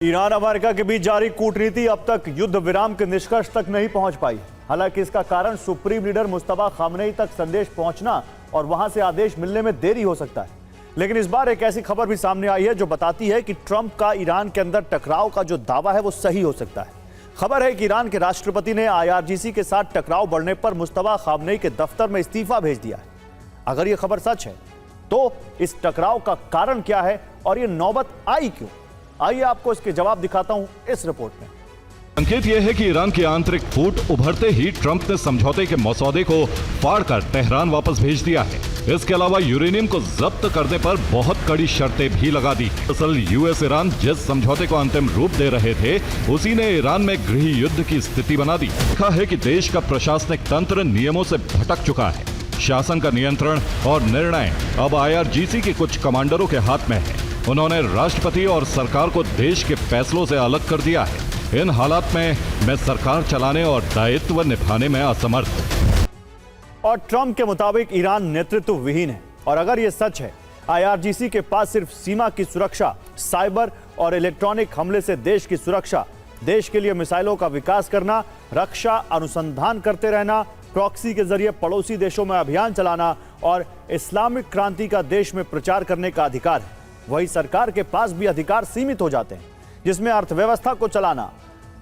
Iran America के बीच जारी कूटनीति अब तक युद्ध विराम के निष्कर्ष तक नहीं पहुंच पाई। हालांकि इसका कारण सुप्रीम लीडर मुस्तफा खामनेई तक संदेश पहुंचना और वहां से आदेश मिलने में देरी हो सकता है। लेकिन इस बार एक ऐसी खबर भी सामने आई है जो बताती है कि ट्रंप का ईरान के अंदर टकराव का जो दावा है वो सही हो सकता है। खबर है कि ईरान के राष्ट्रपति ने IRGC के साथ टकराव बढ़ने पर मुस्तफा खामनेई के दफ्तर में इस्तीफा भेज दिया है। अगर यह खबर सच है तो इस टकराव का कारण क्या है और यह नौबत आई क्यों? आइए आपको इसके जवाब दिखाता हूं इस रिपोर्ट में। संकेत यह है कि ईरान की आंतरिक फूट उभरते ही ट्रंप ने समझौते के मसौदे को फाड़कर तेहरान वापस भेज दिया है। इसके अलावा यूरेनियम को जब्त करने पर बहुत कड़ी शर्तें भी लगा दी। दरअसल US ईरान जिस समझौते को अंतिम रूप दे रहे थे उसी ने ईरान में गृह युद्ध की स्थिति बना दी। लिखा है कि देश का प्रशासनिक तंत्र नियमों से भटक चुका है। शासन का नियंत्रण और निर्णय अब IRGC के कुछ कमांडरों के हाथ में है। उन्होंने राष्ट्रपति और सरकार को देश के फैसलों से अलग कर दिया है। इन हालात में मैं सरकार चलाने और दायित्व निभाने में असमर्थ हूं। और ट्रंप के मुताबिक ईरान नेतृत्व विहीन है। और अगर यह सच है, IRGC के पास सिर्फ सीमा की सुरक्षा, साइबर और इलेक्ट्रॉनिक हमले से देश की सुरक्षा, देश के लिए मिसाइलों का विकास करना, रक्षा अनुसंधान करते रहना, प्रॉक्सी के जरिए पड़ोसी देशों में अभियान चलाना और इस्लामिक क्रांति का देश में प्रचार करने का अधिकार है, वही सरकार के पास भी अधिकार सीमित हो जाते हैं, जिसमें अर्थव्यवस्था को चलाना,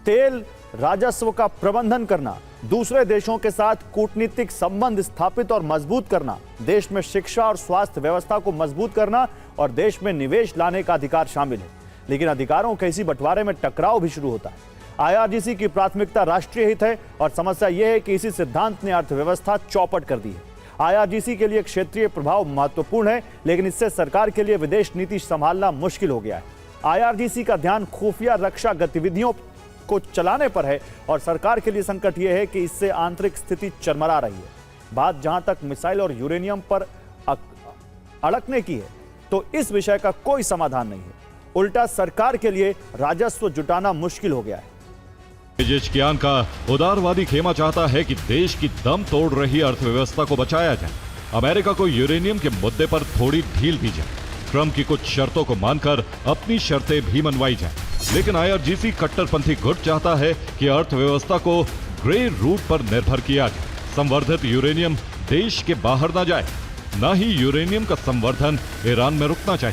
तेल राजस्व का प्रबंधन करना, दूसरे देशों के साथ कूटनीतिक संबंध स्थापित और मजबूत करना, देश में शिक्षा और स्वास्थ्य व्यवस्था को मजबूत करना और देश में निवेश लाने का अधिकार शामिल है। लेकिन अधिकारों के इसी बंटवारे में टकराव भी शुरू होता है। IRGC की प्राथमिकता राष्ट्रीय हित है और समस्या यह है कि इसी सिद्धांत ने अर्थव्यवस्था चौपट कर दी है। IRGC के लिए क्षेत्रीय प्रभाव महत्वपूर्ण है, लेकिन इससे सरकार के लिए विदेश नीति संभालना मुश्किल हो गया है। IRGC का ध्यान खुफिया रक्षा गतिविधियों को चलाने पर है और सरकार के लिए संकट यह है कि इससे आंतरिक स्थिति चरमरा रही है। बात जहां तक मिसाइल और यूरेनियम पर अड़कने की है तो इस विषय का कोई समाधान नहीं है। उल्टा सरकार के लिए राजस्व जुटाना मुश्किल हो गया है। पेजेशकियान का उदारवादी खेमा चाहता है कि देश की दम तोड़ रही अर्थव्यवस्था को बचाया जाए। अमेरिका को यूरेनियम के मुद्दे पर थोड़ी ढील दी जाए। ट्रंप की कुछ शर्तों को मानकर अपनी शर्तें भी मनवाई जाए। लेकिन IRGC कट्टरपंथी गुट चाहता है कि अर्थव्यवस्था को ग्रे रूट पर निर्भर किया जाए। संवर्धित यूरेनियम देश के बाहर ना जाए, न ही यूरेनियम का संवर्धन ईरान में रुकना चाहिए।